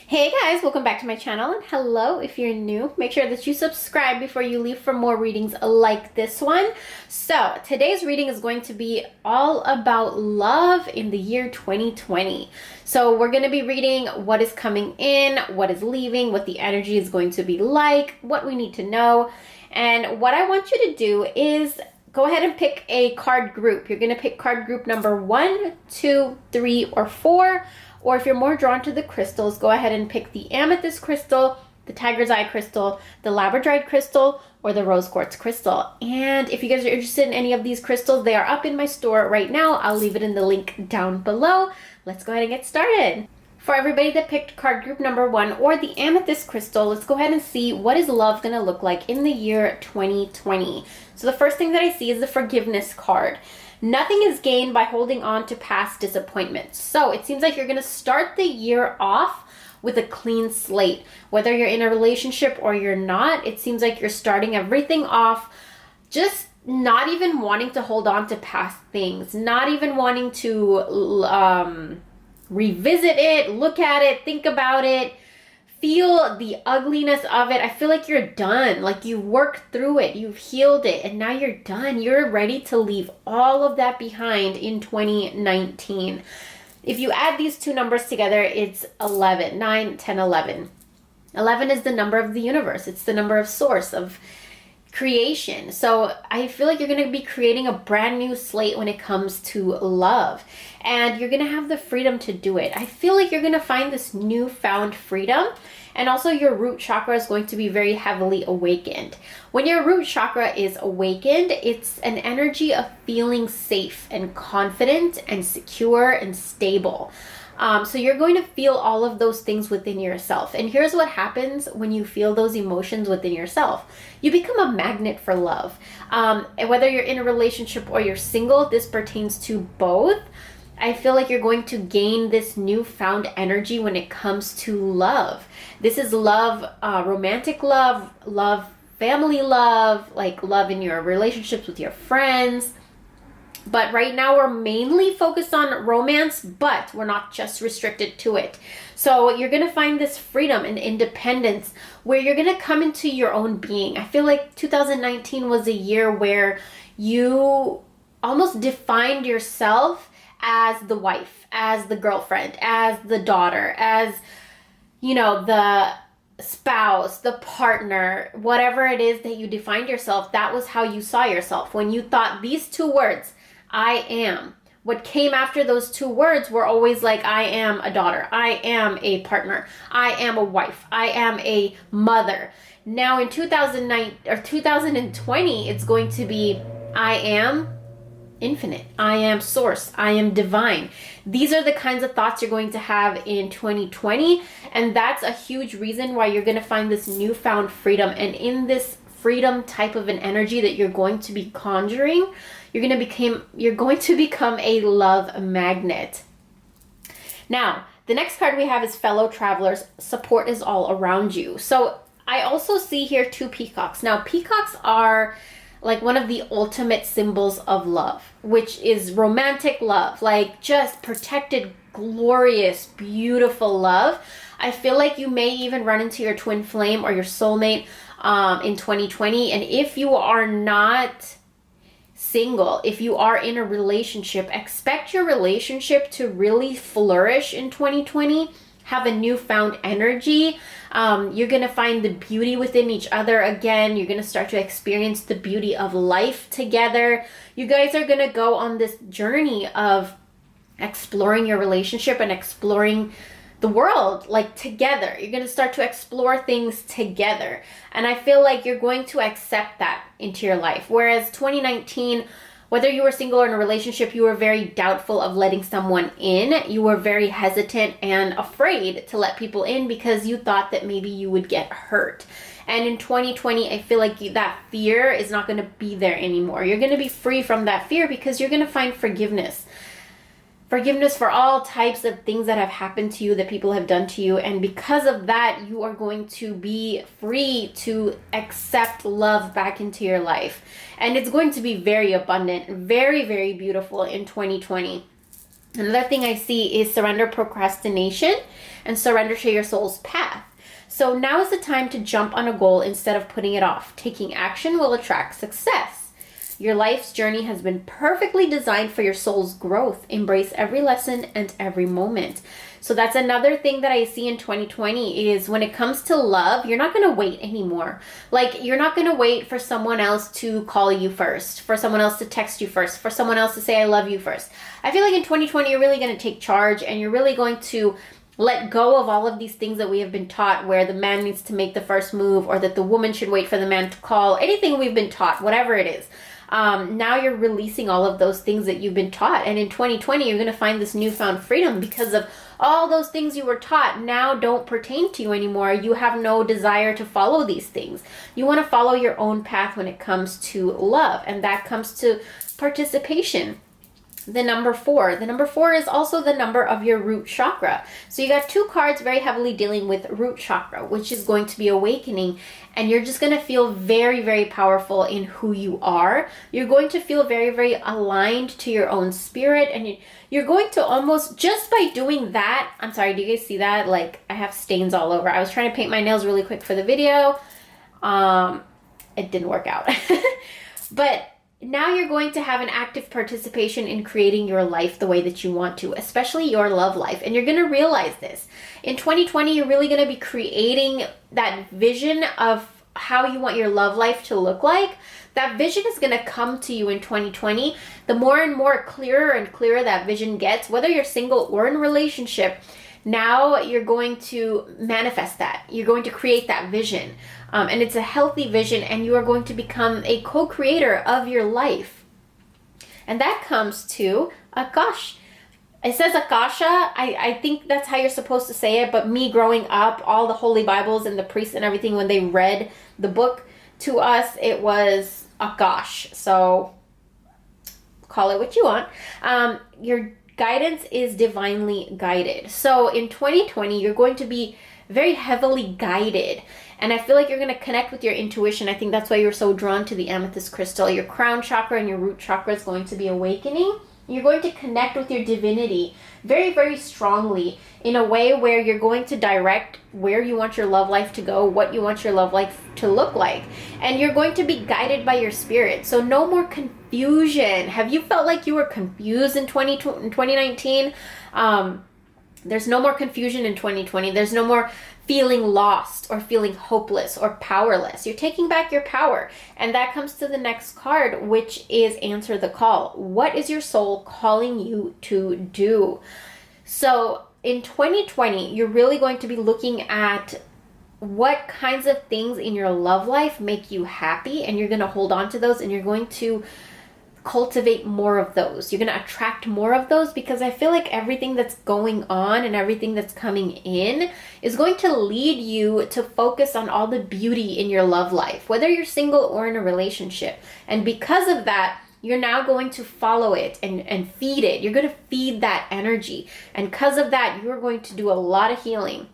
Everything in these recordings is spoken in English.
Hey guys, welcome back to my channel, and hello if you're new. Make sure that you subscribe before you leave for more readings like this one. So today's reading is going to be all about love in the year 2020. So we're going to be reading what is coming in, what is leaving, what the energy is going to be like, what we need to know. And what I want you to do is go ahead and pick a card group. You're going to pick card group number 1, 2, 3, or 4. Or if you're more drawn to the crystals, go ahead and pick the Amethyst crystal, the Tiger's Eye crystal, the Labradorite crystal, or the Rose Quartz crystal. And if you guys are interested in any of these crystals, they are up in my store right now. I'll leave it in the link down below. Let's go ahead and get started. For everybody that picked card group number 1 or the Amethyst crystal, let's go ahead and see what is love going to look like in the year 2020. So the first thing that I see is the forgiveness card. Nothing is gained by holding on to past disappointments. So it seems like you're going to start the year off with a clean slate. Whether you're in a relationship or you're not, it seems like you're starting everything off just not even wanting to hold on to past things, not even wanting to revisit it, look at it, think about it, feel the ugliness of it. I feel like you're done. Like you worked through it, you've healed it, and now you're done. You're ready to leave all of that behind in 2019. If you add these two numbers together, it's 11, 9, 10, 11. 11 is the number of the universe. It's the number of source, of creation. So I feel like you're going to be creating a brand new slate when it comes to love, and you're going to have the freedom to do it. I feel like you're going to find this newfound freedom, and also your root chakra is going to be very heavily awakened. When your root chakra is awakened, it's an energy of feeling safe and confident and secure and stable. So you're going to feel all of those things within yourself. And here's what happens when you feel those emotions within yourself. You become a magnet for love. And whether you're in a relationship or you're single, this pertains to both. I feel like you're going to gain this newfound energy when it comes to love. This is love, romantic love, love, family love, like love in your relationships with your friends. But right now we're mainly focused on romance, but we're not just restricted to it. So you're going to find this freedom and independence where you're going to come into your own being. I feel like 2019 was a year where you almost defined yourself as the wife, as the girlfriend, as the daughter, as, the spouse, the partner, whatever it is that you defined yourself. That was how you saw yourself. When you thought these two words, I am. What came after those two words were always like, I am a daughter, I am a partner, I am a wife, I am a mother. Now in 2020, it's going to be, I am infinite, I am source, I am divine. These are the kinds of thoughts you're going to have in 2020, and that's a huge reason why you're going to find this newfound freedom. And in this freedom type of an energy that you're going to be conjuring, you're going to become a love magnet. Now, the next card we have is fellow travelers. Support is all around you. So I also see here 2 peacocks. Now, peacocks are like one of the ultimate symbols of love, which is romantic love, like just protected, glorious, beautiful love. I feel like you may even run into your twin flame or your soulmate in 2020. And if you are not single, if you are in a relationship, expect your relationship to really flourish in 2020, have a newfound energy. You're going to find the beauty within each other again. You're going to start to experience the beauty of life together. You guys are going to go on this journey of exploring your relationship and exploring the world, like together. You're going to start to explore things together. And I feel like you're going to accept that into your life. Whereas 2019, whether you were single or in a relationship, you were very doubtful of letting someone in. You were very hesitant and afraid to let people in because you thought that maybe you would get hurt. And in 2020, I feel like that fear is not going to be there anymore. You're going to be free from that fear because you're going to find forgiveness. Forgiveness for all types of things that have happened to you, that people have done to you. And because of that, you are going to be free to accept love back into your life. And it's going to be very abundant, very, very beautiful in 2020. Another thing I see is surrender procrastination and surrender to your soul's path. So now is the time to jump on a goal instead of putting it off. Taking action will attract success. Your life's journey has been perfectly designed for your soul's growth. Embrace every lesson and every moment. So that's another thing that I see in 2020 is when it comes to love, you're not going to wait anymore. Like, you're not going to wait for someone else to call you first, for someone else to text you first, for someone else to say, I love you first. I feel like in 2020, you're really going to take charge and you're really going to let go of all of these things that we have been taught where the man needs to make the first move or that the woman should wait for the man to call. Anything we've been taught, whatever it is. Now you're releasing all of those things that you've been taught. And in 2020, you're going to find this newfound freedom because of all those things you were taught now don't pertain to you anymore. You have no desire to follow these things. You want to follow your own path when it comes to love. And that comes to participation. The number 4. The number 4 is also the number of your root chakra. So you got 2 cards very heavily dealing with root chakra, which is going to be awakening. And you're just going to feel very, very powerful in who you are. You're going to feel very, very aligned to your own spirit. And you're going to almost, just by doing that, I'm sorry, do you guys see that? Like, I have stains all over. I was trying to paint my nails really quick for the video. It didn't work out. But now you're going to have an active participation in creating your life the way that you want to, especially your love life. And you're going to realize this. In 2020, you're really going to be creating that vision of how you want your love life to look like. That vision is going to come to you in 2020. The more and more clearer and clearer that vision gets, whether you're single or in a relationship, now you're going to manifest that. You're going to create that vision. And it's a healthy vision, and you are going to become a co-creator of your life. And that comes to Akash. It says Akasha. I think that's how you're supposed to say it, but me growing up, all the holy Bibles and the priests and everything, when they read the book to us, it was Akash. So call it what you want. Your guidance is divinely guided. So in 2020, you're going to be very heavily guided. And I feel like you're going to connect with your intuition. I think that's why you're so drawn to the amethyst crystal. Your crown chakra and your root chakra is going to be awakening. You're going to connect with your divinity very, very strongly in a way where you're going to direct where you want your love life to go, what you want your love life to look like. And you're going to be guided by your spirit. So no more confusion. Have you felt like you were confused in 2019? There's no more confusion in 2020. There's no more feeling lost or feeling hopeless or powerless. You're taking back your power. And that comes to the next card, which is answer the call. What is your soul calling you to do? So in 2020, you're really going to be looking at what kinds of things in your love life make you happy, and you're going to hold on to those, and you're going to cultivate more of those. You're going to attract more of those, because I feel like everything that's going on and everything that's coming in is going to lead you to focus on all the beauty in your love life, whether you're single or in a relationship. And because of that, you're now going to follow it and feed it. You're going to feed that energy. And because of that, you're going to do a lot of healing.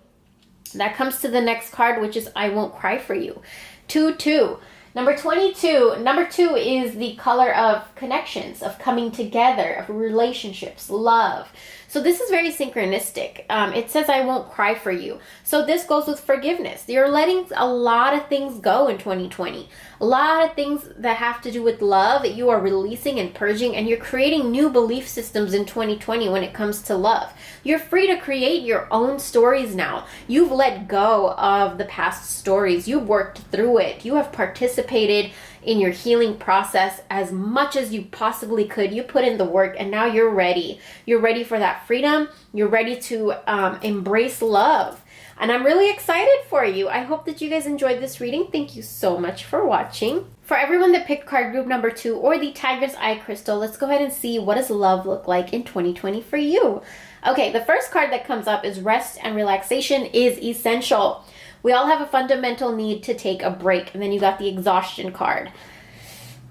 That comes to the next card, which is I Won't Cry For You. 2-2. Number 22. Number 2 is the color of connections, of coming together, of relationships, love. So this is very synchronistic. It says, I won't cry for you. So this goes with forgiveness. You're letting a lot of things go in 2020. A lot of things that have to do with love that you are releasing and purging, and you're creating new belief systems in 2020 when it comes to love. You're free to create your own stories now. You've let go of the past stories. You've worked through it. You have participated in your healing process as much as you possibly could. You put in the work, and now you're ready. You're ready for that freedom. You're ready to embrace love. And I'm really excited for you. I hope that you guys enjoyed this reading. Thank you so much for watching. For everyone that picked card group number 2 or the Tiger's Eye Crystal, let's go ahead and see what does love look like in 2020 for you. Okay, the first card that comes up is rest and relaxation is essential. We all have a fundamental need to take a break. And then you got the exhaustion card.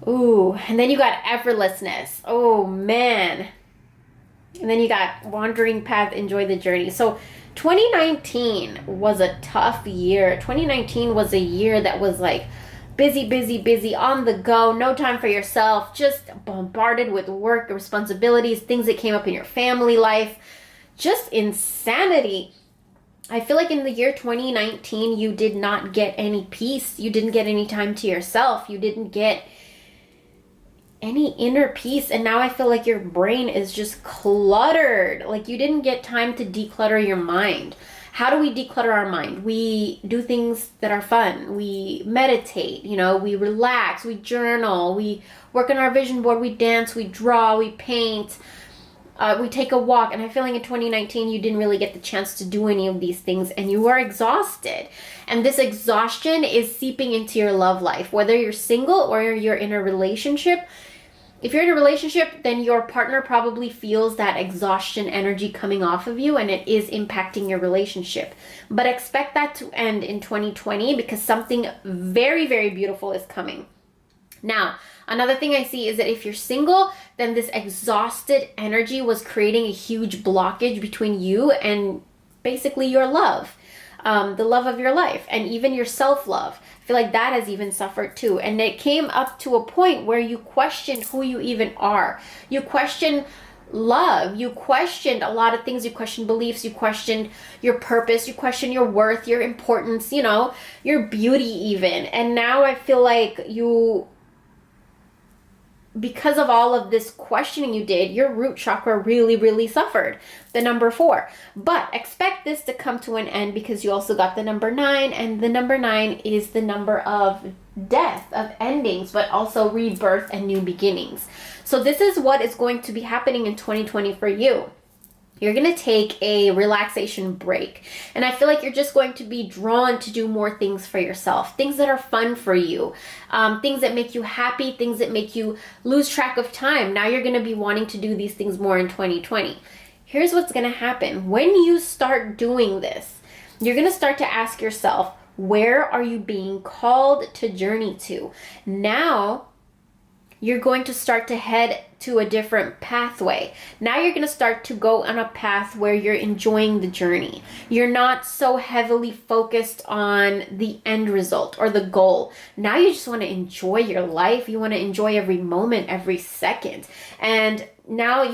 Ooh, and then you got effortlessness. Oh, man. And then you got wandering path, enjoy the journey. So 2019 was a tough year. 2019 was a year that was like busy, busy, busy, on the go, no time for yourself, just bombarded with work, responsibilities, things that came up in your family life, just insanity. I feel like in the year 2019, you did not get any peace. You didn't get any time to yourself. You didn't get any inner peace. And now I feel like your brain is just cluttered. Like you didn't get time to declutter your mind. How do we declutter our mind? We do things that are fun. We meditate, we relax, we journal, we work on our vision board, we dance, we draw, we paint, we take a walk. And I feel like in 2019, you didn't really get the chance to do any of these things and you are exhausted. And this exhaustion is seeping into your love life, whether you're single or you're in a relationship. If you're in a relationship, then your partner probably feels that exhaustion energy coming off of you and it is impacting your relationship. But expect that to end in 2020 because something very, very beautiful is coming. Now, another thing I see is that if you're single, then this exhausted energy was creating a huge blockage between you and basically your love, the love of your life, and even your self-love. I feel like that has even suffered too. And it came up to a point where you questioned who you even are. You questioned love. You questioned a lot of things. You questioned beliefs. You questioned your purpose. You questioned your worth, your importance, your beauty even. And now I feel like because of all of this questioning you did, your root chakra really, really suffered. The number 4. But expect this to come to an end because you also got the number 9. And the number 9 is the number of death, of endings, but also rebirth and new beginnings. So this is what is going to be happening in 2020 for you. You're going to take a relaxation break. And I feel like you're just going to be drawn to do more things for yourself. Things that are fun for you. Things that make you happy. Things that make you lose track of time. Now you're going to be wanting to do these things more in 2020. Here's what's going to happen. When you start doing this, you're going to start to ask yourself, where are you being called to journey to? Now you're going to start to head to a different pathway. Now you're going to start to go on a path where you're enjoying the journey. You're not so heavily focused on the end result or the goal. Now you just want to enjoy your life. You want to enjoy every moment, every second. And now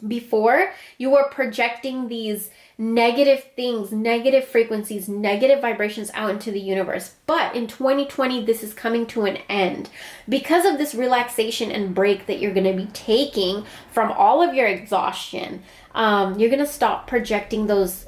before you were projecting these negative things, negative frequencies, negative vibrations out into the universe. But in 2020, this is coming to an end. Because of this relaxation and break that you're going to be taking from all of your exhaustion, you're going to stop projecting those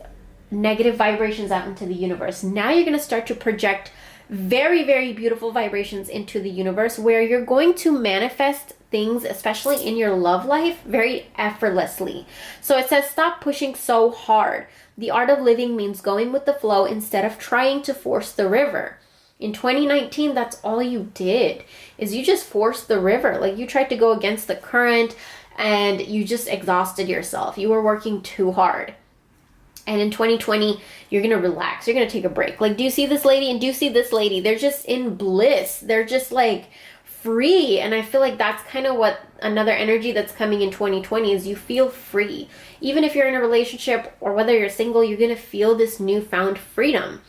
negative vibrations out into the universe. Now you're going to start to project very, very beautiful vibrations into the universe where you're going to manifest things, especially in your love life, very effortlessly. So it says, stop pushing so hard. The art of living means going with the flow instead of trying to force the river. In 2019, that's all you did, is you just forced the river. Like you tried to go against the current and you just exhausted yourself. You were working too hard. And in 2020, you're going to relax. You're going to take a break. Like, do you see this lady and do you see this lady? They're just in bliss. They're just like free. And I feel like that's kind of what another energy that's coming in 2020 is. You feel free. Even if you're in a relationship or whether you're single, you're going to feel this newfound freedom.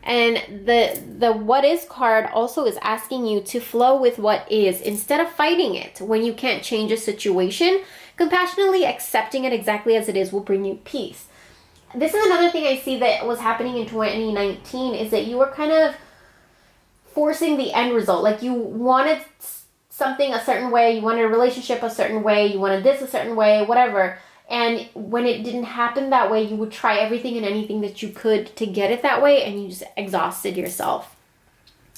And the what is card also is asking you to flow with what is instead of fighting it. When you can't change a situation, compassionately accepting it exactly as it is will bring you peace. This is another thing I see that was happening in 2019 is that you were kind of forcing the end result. Like you wanted something a certain way, you wanted a relationship a certain way, you wanted this a certain way, whatever. And when it didn't happen that way, you would try everything and anything that you could to get it that way, and you just exhausted yourself.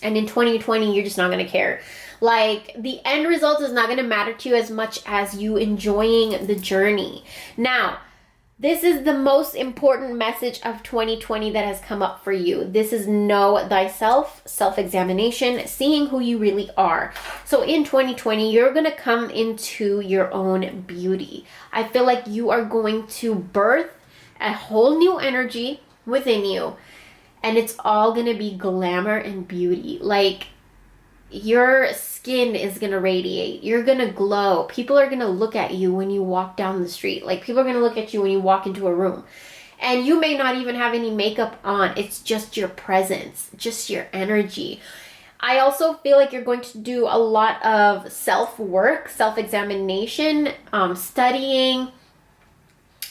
And in 2020, you're just not going to care. Like, the end result is not going to matter to you as much as you enjoying the journey. Now, this is the most important message of 2020 that has come up for you. This is know thyself, self-examination, seeing who you really are. So in 2020, you're going to come into your own beauty. I feel like you are going to birth a whole new energy within you. And it's all going to be glamour and beauty. Like, your skin is going to radiate. You're going to glow. People are going to look at you when you walk down the street. Like, people are going to look at you when you walk into a room. And you may not even have any makeup on. It's just your presence, just your energy. I also feel like you're going to do a lot of self-work, self-examination, studying.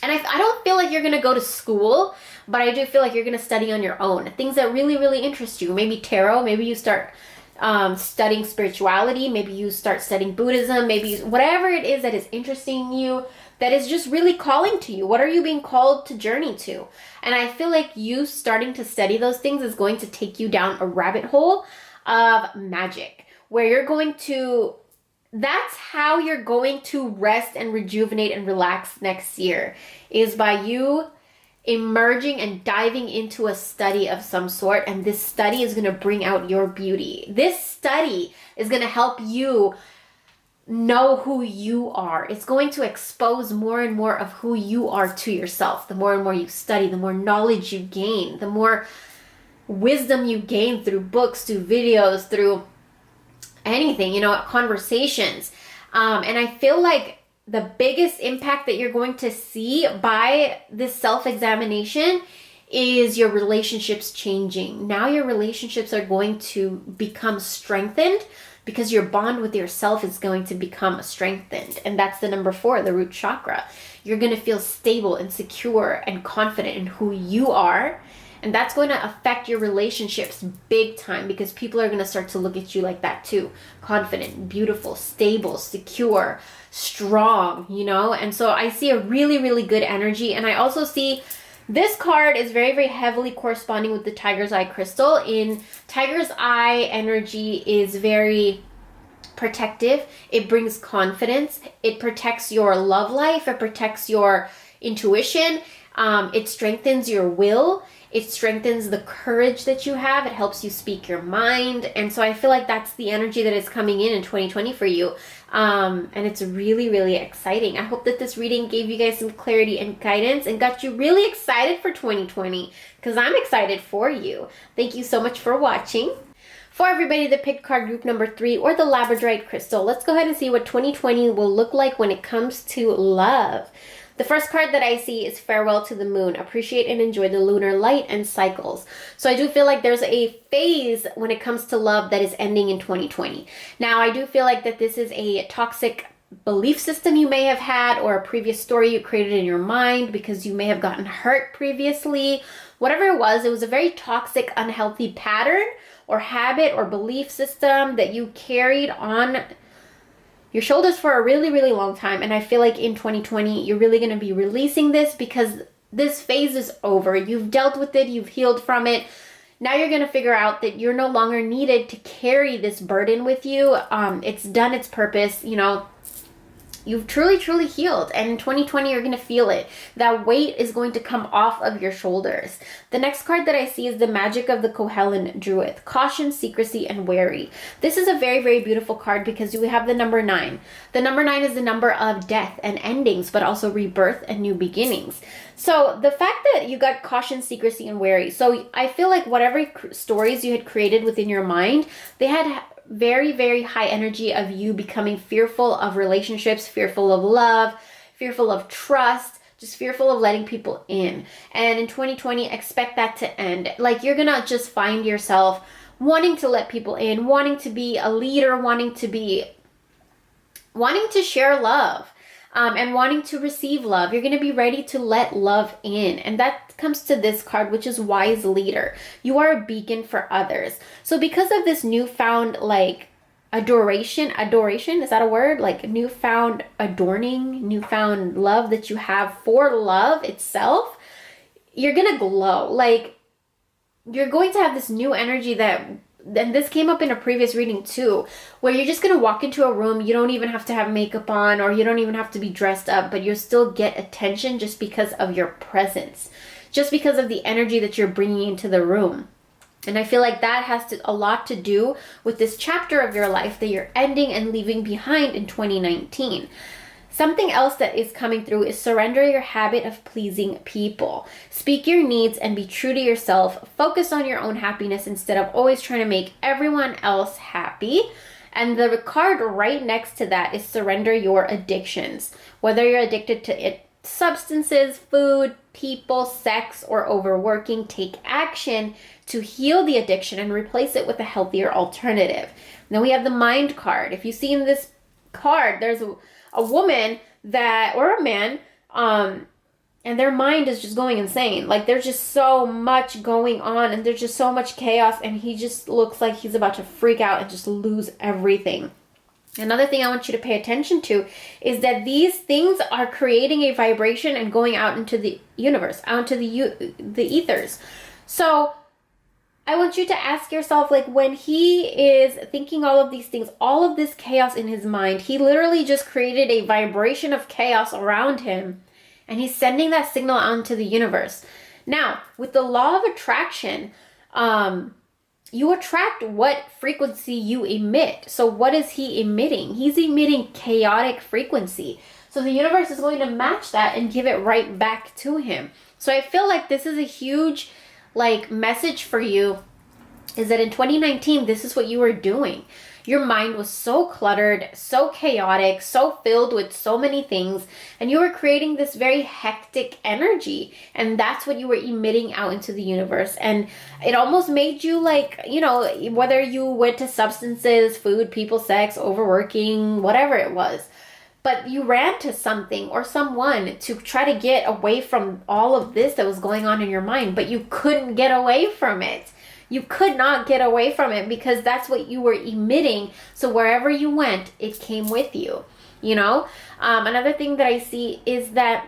And I don't feel like you're going to go to school, but I do feel like you're going to study on your own. Things that really, really interest you. Maybe tarot. Maybe you start studying spirituality. Maybe you start studying Buddhism. Maybe whatever it is that is interesting you, that is just really calling to you. What are you being called to journey to? And I feel like you starting to study those things is going to take you down a rabbit hole of magic, where you're going to, that's how you're going to rest and rejuvenate and relax next year, is by you emerging and diving into a study of some sort. And this study is going to bring out your beauty. This study is going to help you know who you are. It's going to expose more and more of who you are to yourself. The more and more you study, the more knowledge you gain, the more wisdom you gain through books, through videos, through anything, you know, conversations. And I feel like the biggest impact that you're going to see by this self-examination is your relationships changing. Now your relationships are going to become strengthened because your bond with yourself is going to become strengthened. And that's the number 4, the root chakra. You're going to feel stable and secure and confident in who you are. And that's going to affect your relationships big time, because people are going to start to look at you like that too. Confident, beautiful, stable, secure, strong, you know? And so I see a really, really good energy. And I also see this card is very, very heavily corresponding with the Tiger's Eye crystal. In Tiger's Eye, energy is very protective. It brings confidence. It protects your love life. It protects your intuition. It strengthens your will. It strengthens the courage that you have. It helps you speak your mind. And so I feel like that's the energy that is coming in 2020 for you. And it's really, really exciting. I hope that this reading gave you guys some clarity and guidance and got you really excited for 2020, because I'm excited for you. Thank you so much for watching. For everybody that picked card group number 3 or the Labradorite crystal, let's go ahead and see what 2020 will look like when it comes to love. The first card that I see is Farewell to the Moon. Appreciate and enjoy the lunar light and cycles. So I do feel like there's a phase when it comes to love that is ending in 2020. Now, I do feel like that this is a toxic belief system you may have had, or a previous story you created in your mind because you may have gotten hurt previously. Whatever it was a very toxic, unhealthy pattern or habit or belief system that you carried on your shoulders for a really, really long time. And I feel like in 2020, you're really going to be releasing this, because this phase is over. You've dealt with it. You've healed from it. Now you're going to figure out that you're no longer needed to carry this burden with you. It's done its purpose. You know, you've truly, truly healed. And in 2020, you're going to feel it. That weight is going to come off of your shoulders. The next card that I see is the Magic of the Kohellan Druid. Caution, secrecy, and wary. This is a very, very beautiful card because we have the number 9. The number 9 is the number of death and endings, but also rebirth and new beginnings. So the fact that you got caution, secrecy, and wary. So I feel like whatever stories you had created within your mind, they had very, very high energy of you becoming fearful of relationships, fearful of love, fearful of trust, just fearful of letting people in. And in 2020, expect that to end. Like, you're gonna just find yourself wanting to let people in, wanting to be a leader, wanting to share love. And wanting to receive love. You're going to be ready to let love in. And that comes to this card, which is Wise Leader. You are a beacon for others. So because of this newfound, like, adoration, is that a word? Like, newfound adorning, newfound love that you have for love itself, you're going to glow. Like, you're going to have this new energy that, and this came up in a previous reading too, where you're just going to walk into a room. You don't even have to have makeup on, or you don't even have to be dressed up, but you'll still get attention just because of your presence, just because of the energy that you're bringing into the room. And I feel like that has a lot to do with this chapter of your life that you're ending and leaving behind in 2019. Something else that is coming through is surrender your habit of pleasing people. Speak your needs and be true to yourself. Focus on your own happiness instead of always trying to make everyone else happy. And the card right next to that is surrender your addictions. Whether you're addicted to substances, food, people, sex, or overworking. Take action to heal the addiction and replace it with a healthier alternative. Then we have the mind card. If you see in this card, there's a woman that, or a man, and their mind is just going insane. Like, there's just so much going on, and there's just so much chaos, and he just looks like he's about to freak out and just lose everything. Another thing I want you to pay attention to is that these things are creating a vibration and going out into the universe, out into the ethers. So I want you to ask yourself, like, when he is thinking all of these things, all of this chaos in his mind, he literally just created a vibration of chaos around him, and he's sending that signal out into the universe. Now, with the law of attraction, you attract what frequency you emit. So what is he emitting? He's emitting chaotic frequency. So the universe is going to match that and give it right back to him. So I feel like this is a huge message for you, is that in 2019, this is what you were doing. Your mind was so cluttered, so chaotic, so filled with so many things, and you were creating this very hectic energy, and that's what you were emitting out into the universe. And it almost made you whether you went to substances, food, people, sex, overworking, whatever it was, but you ran to something or someone to try to get away from all of this that was going on in your mind, but you couldn't get away from it. You could not get away from it because that's what you were emitting. So wherever you went, it came with you, Another thing that I see is that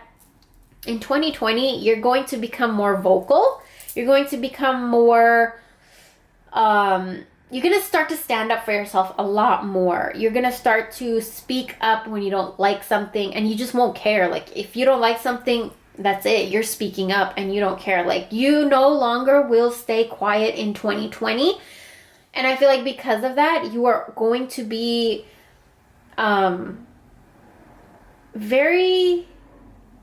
in 2020, you're going to become more vocal. You're going to become more, you're going to start to stand up for yourself a lot more. You're going to start to speak up when you don't like something, and you just won't care. Like, if you don't like something, that's it. You're speaking up and you don't care. Like, you no longer will stay quiet in 2020. And I feel like because of that, you are going to be very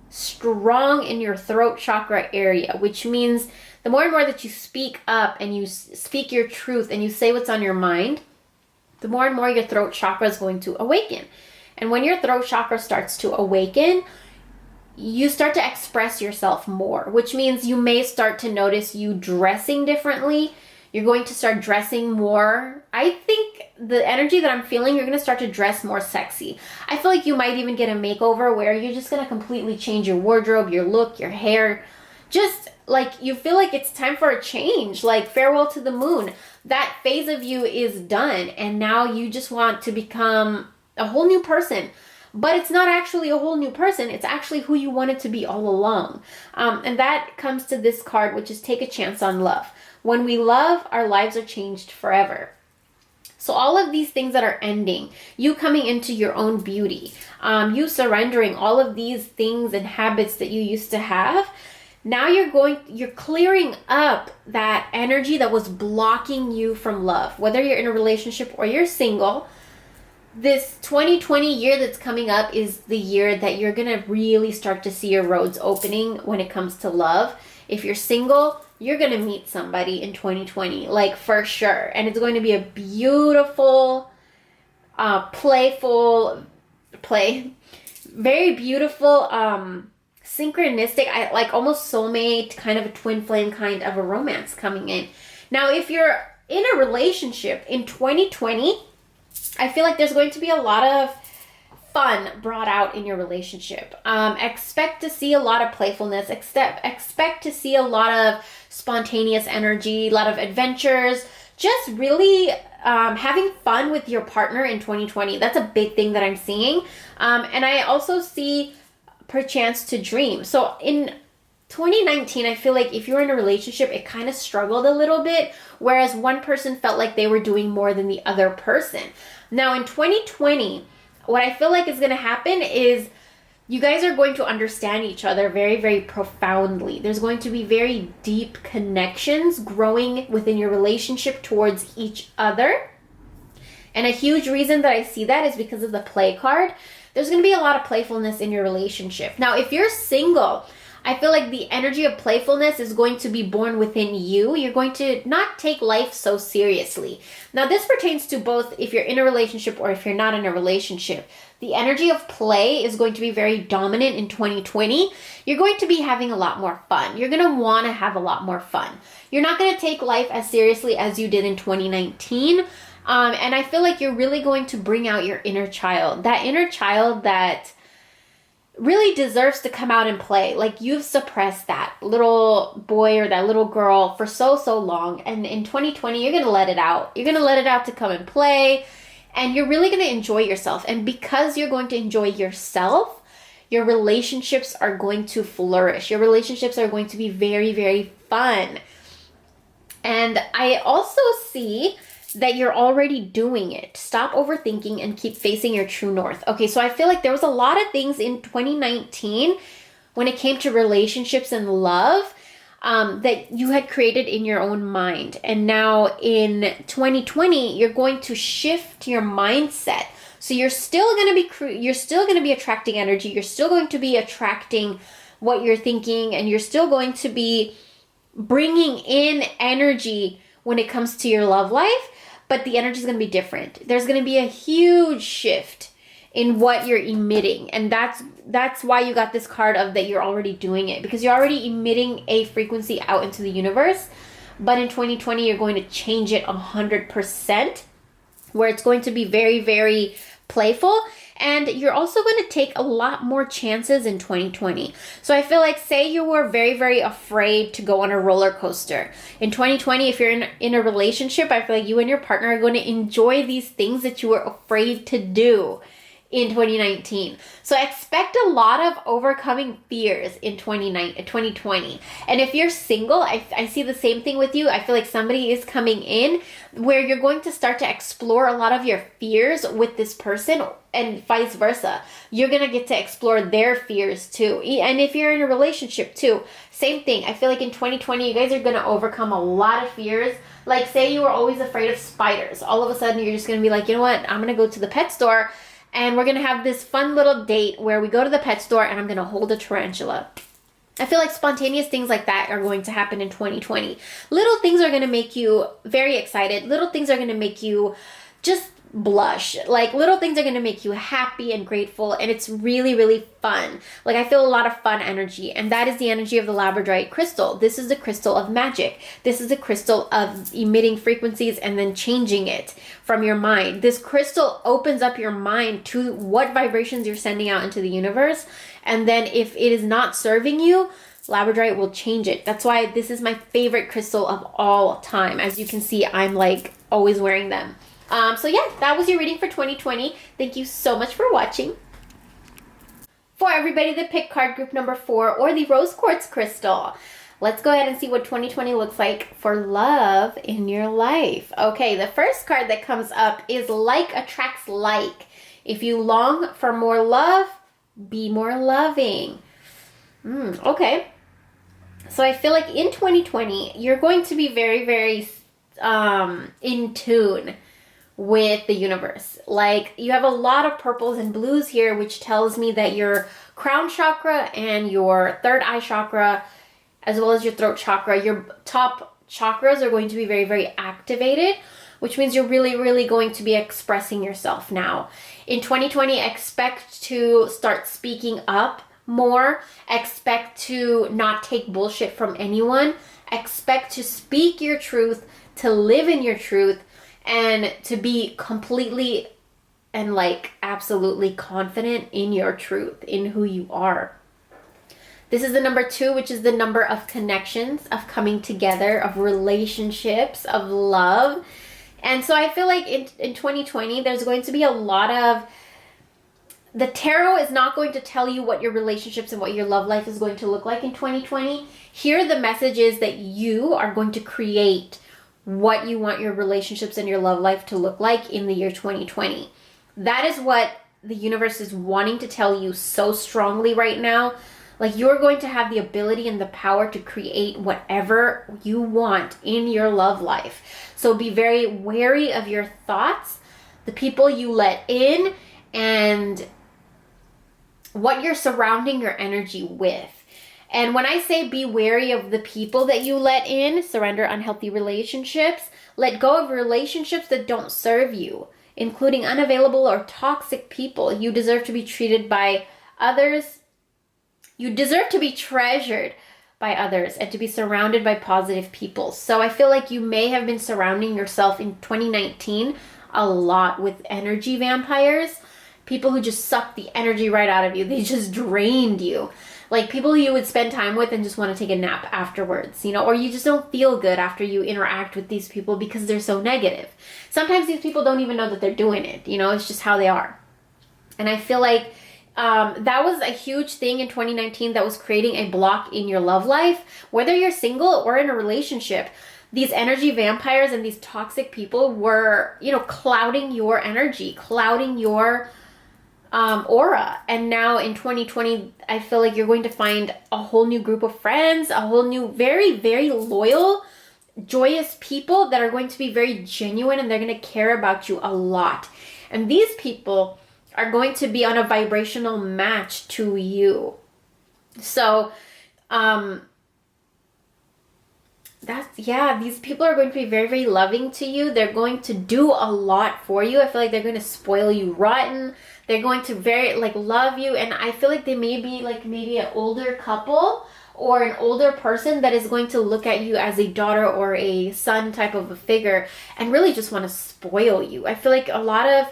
strong in your throat chakra area, which means the more and more that you speak up and you speak your truth and you say what's on your mind, the more and more your throat chakra is going to awaken. And when your throat chakra starts to awaken, you start to express yourself more, which means you may start to notice you dressing differently. You're going to start dressing more. I think the energy that I'm feeling, you're going to start to dress more sexy. I feel like you might even get a makeover where you're just going to completely change your wardrobe, your look, your hair. Just like you feel like it's time for a change, like farewell to the moon. That phase of you is done, and now you just want to become a whole new person. But it's not actually a whole new person. It's actually who you wanted to be all along. And that comes to this card, which is take a chance on love. When we love, our lives are changed forever. So all of these things that are ending, you coming into your own beauty, you surrendering all of these things and habits that you used to have, now you're clearing up that energy that was blocking you from love. Whether you're in a relationship or you're single, this 2020 year that's coming up is the year that you're going to really start to see your roads opening when it comes to love. If you're single, you're going to meet somebody in 2020, like for sure. And it's going to be a beautiful, very beautiful, synchronistic, like almost soulmate, kind of a twin flame kind of a romance coming in. Now, if you're in a relationship in 2020, I feel like there's going to be a lot of fun brought out in your relationship. Expect to see a lot of playfulness. Expect to see a lot of spontaneous energy, a lot of adventures. Just really having fun with your partner in 2020. That's a big thing that I'm seeing. And I also see perchance to dream. So in 2019, I feel like if you were in a relationship, it kind of struggled a little bit, whereas one person felt like they were doing more than the other person. Now in 2020, what I feel like is going to happen is you guys are going to understand each other very, very profoundly. There's going to be very deep connections growing within your relationship towards each other. And a huge reason that I see that is because of the play card. There's going to be a lot of playfulness in your relationship. Now, if you're single, I feel like the energy of playfulness is going to be born within you. You're going to not take life so seriously. Now, this pertains to both if you're in a relationship or if you're not in a relationship. The energy of play is going to be very dominant in 2020. You're going to be having a lot more fun. You're going to want to have a lot more fun. You're not going to take life as seriously as you did in 2019. And I feel like you're really going to bring out your inner child. That inner child that really deserves to come out and play. Like, you've suppressed that little boy or that little girl for so long. And in 2020, you're going to let it out. You're going to let it out to come and play. And you're really going to enjoy yourself. And because you're going to enjoy yourself, your relationships are going to flourish. Your relationships are going to be very, very fun. And I also see that you're already doing it. Stop overthinking and keep facing your true north. Okay, so I feel like there was a lot of things in 2019 when it came to relationships and love that you had created in your own mind. And now in 2020, you're going to shift your mindset. So you're still going to be attracting energy. You're still going to be attracting what you're thinking, and you're still going to be bringing in energy when it comes to your love life. But the energy is going to be different. There's going to be a huge shift in what you're emitting. And that's why you got this card of that you're already doing it. Because you're already emitting a frequency out into the universe. But in 2020, you're going to change it 100%. Where it's going to be very, very playful. And you're also going to take a lot more chances in 2020. So I feel like, say you were very, very afraid to go on a roller coaster. In 2020, if you're in a relationship, I feel like you and your partner are going to enjoy these things that you were afraid to do in 2019. So expect a lot of overcoming fears in 2020. And if you're single, I see the same thing with you. I feel like somebody is coming in where you're going to start to explore a lot of your fears with this person, and vice versa. You're going to get to explore their fears too. And if you're in a relationship too, same thing. I feel like in 2020, you guys are going to overcome a lot of fears. Like, say you were always afraid of spiders. All of a sudden, you're just going to be like, you know what? I'm going to go to the pet store and we're going to have this fun little date where we go to the pet store and I'm going to hold a tarantula. I feel like spontaneous things like that are going to happen in 2020. Little things are going to make you very excited. Little things are going to make you just blush. Like, little things are going to make you happy and grateful, and it's really, really fun. Like, I feel a lot of fun energy, and that is the energy of the Labradorite crystal. This is the crystal of magic. This is the crystal of emitting frequencies and then changing it from your mind. This crystal opens up your mind to what vibrations you're sending out into the universe, and then if it is not serving you, Labradorite will change it. That's why this is my favorite crystal of all time. As you can see, I'm like always wearing them. So yeah, that was your reading for 2020. Thank you so much for watching. For everybody that picked card group number 4 or the rose quartz crystal, let's go ahead and see what 2020 looks like for love in your life. Okay, the first card that comes up is like attracts like. If you long for more love, be more loving. Okay. So I feel like in 2020, you're going to be very, very in tune with the universe. Like, you have a lot of purples and blues here, which tells me that your crown chakra and your third eye chakra, as well as your throat chakra, your top chakras are going to be very, very activated, which means you're really, really going to be expressing yourself now. In 2020, expect to start speaking up more. Expect to not take bullshit from anyone. Expect to speak your truth, to live in your truth, and to be completely and like absolutely confident in your truth, in who you are. This is the number 2, which is the number of connections, of coming together, of relationships, of love. And so I feel like in 2020, there's going to be a lot of, the tarot is not going to tell you what your relationships and what your love life is going to look like in 2020. Here, the message is that you are going to create what you want your relationships and your love life to look like in the year 2020. That is what the universe is wanting to tell you so strongly right now. Like, you're going to have the ability and the power to create whatever you want in your love life. So be very wary of your thoughts, the people you let in, and what you're surrounding your energy with. And when I say be wary of the people that you let in, surrender unhealthy relationships, let go of relationships that don't serve you, including unavailable or toxic people. You deserve to be treated by others. You deserve to be treasured by others and to be surrounded by positive people. So I feel like you may have been surrounding yourself in 2019 a lot with energy vampires, people who just suck the energy right out of you. They just drained you. Like people you would spend time with and just want to take a nap afterwards, or you just don't feel good after you interact with these people because they're so negative. Sometimes these people don't even know that they're doing it, it's just how they are. And I feel like that was a huge thing in 2019 that was creating a block in your love life. Whether you're single or in a relationship, these energy vampires and these toxic people were, clouding your energy, clouding your aura. And now in 2020, I feel like you're going to find a whole new group of friends, a whole new, very, very loyal, joyous people that are going to be very genuine, and they're going to care about you a lot. And these people are going to be on a vibrational match to you. So, these people are going to be very, very loving to you. They're going to do a lot for you. I feel like they're going to spoil you rotten. They're going to love you. And I feel like they may be maybe an older couple or an older person that is going to look at you as a daughter or a son type of a figure and really just want to spoil you. I feel like a lot of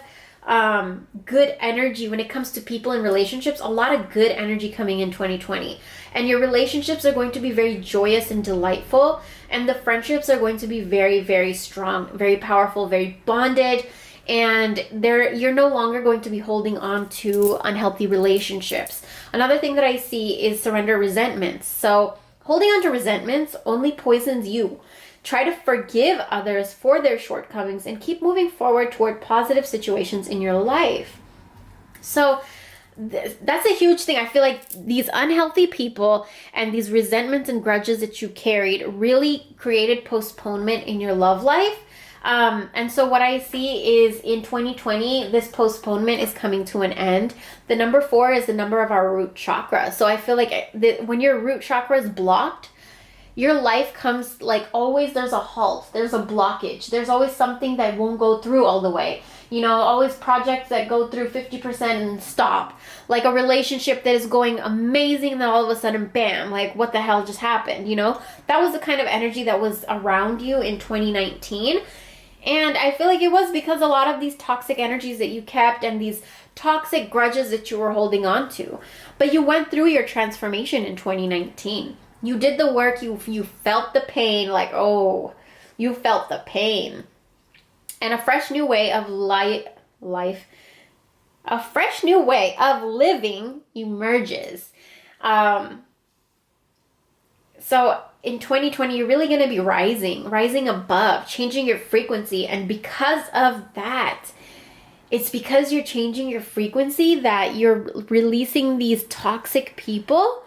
good energy when it comes to people and relationships, a lot of good energy coming in 2020. And your relationships are going to be very joyous and delightful. And the friendships are going to be very, very strong, very powerful, very bonded. And you're no longer going to be holding on to unhealthy relationships. Another thing that I see is surrender resentments. So holding on to resentments only poisons you. Try to forgive others for their shortcomings and keep moving forward toward positive situations in your life. So that's a huge thing. I feel like these unhealthy people and these resentments and grudges that you carried really created postponement in your love life. And so what I see is in 2020, this postponement is coming to an end. The number 4 is the number of our root chakra. So I feel like when your root chakra is blocked, your life comes always there's a halt, there's a blockage, there's always something that won't go through all the way. Always projects that go through 50% and stop. Like a relationship that is going amazing and then all of a sudden, bam, what the hell just happened, That was the kind of energy that was around you in 2019. And I feel like it was because a lot of these toxic energies that you kept and these toxic grudges that you were holding on to. But you went through your transformation in 2019. You did the work, you felt the pain, you felt the pain. And a fresh new way of a fresh new way of living emerges. So in 2020, you're really going to be rising above, changing your frequency. And because of that, it's because you're changing your frequency that you're releasing these toxic people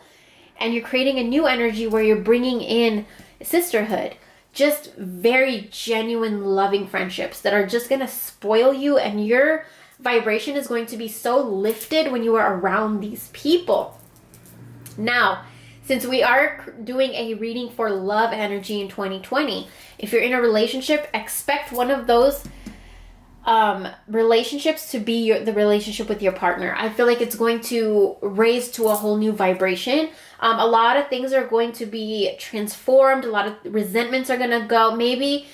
and you're creating a new energy where you're bringing in sisterhood, just very genuine, loving friendships that are just going to spoil you, and your vibration is going to be so lifted when you are around these people. Now, since we are doing a reading for love energy in 2020, if you're in a relationship, expect one of those relationships to be the relationship with your partner. I feel like it's going to raise to a whole new vibration. A lot of things are going to be transformed. A lot of resentments are going to go. Maybe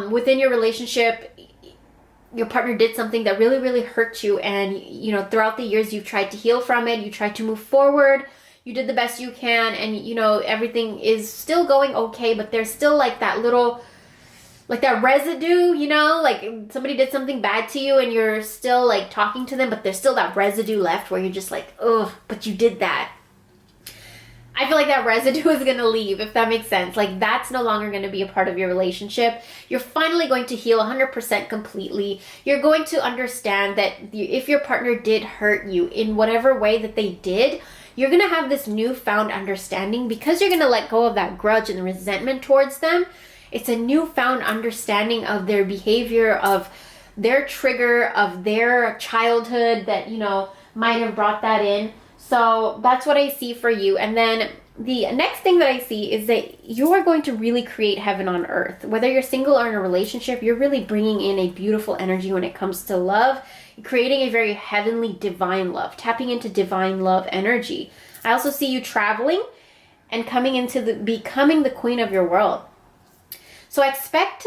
within your relationship, your partner did something that really, really hurt you. And, throughout the years, you've tried to heal from it. You tried to move forward. You did the best you can. And, everything is still going okay. But there's still that little... that residue, somebody did something bad to you and you're still talking to them, but there's still that residue left where you're just ugh, but you did that. I feel like that residue is going to leave, if that makes sense. That's no longer going to be a part of your relationship. You're finally going to heal 100% completely. You're going to understand that if your partner did hurt you in whatever way that they did, you're going to have this newfound understanding because you're going to let go of that grudge and resentment towards them. It's a newfound understanding of their behavior, of their trigger, of their childhood that, might have brought that in. So that's what I see for you. And then the next thing that I see is that you are going to really create heaven on earth. Whether you're single or in a relationship, you're really bringing in a beautiful energy when it comes to love. You're creating a very heavenly, divine love, tapping into divine love energy. I also see you traveling and coming into becoming the queen of your world. So I expect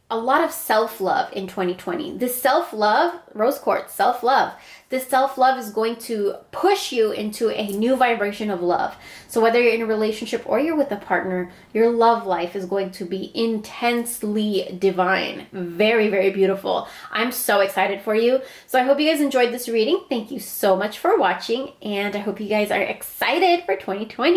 a lot of self-love in 2020. This self-love, rose quartz, self-love. This self-love is going to push you into a new vibration of love. So whether you're in a relationship or you're with a partner, your love life is going to be intensely divine. Very, very beautiful. I'm so excited for you. So I hope you guys enjoyed this reading. Thank you so much for watching, and I hope you guys are excited for 2020.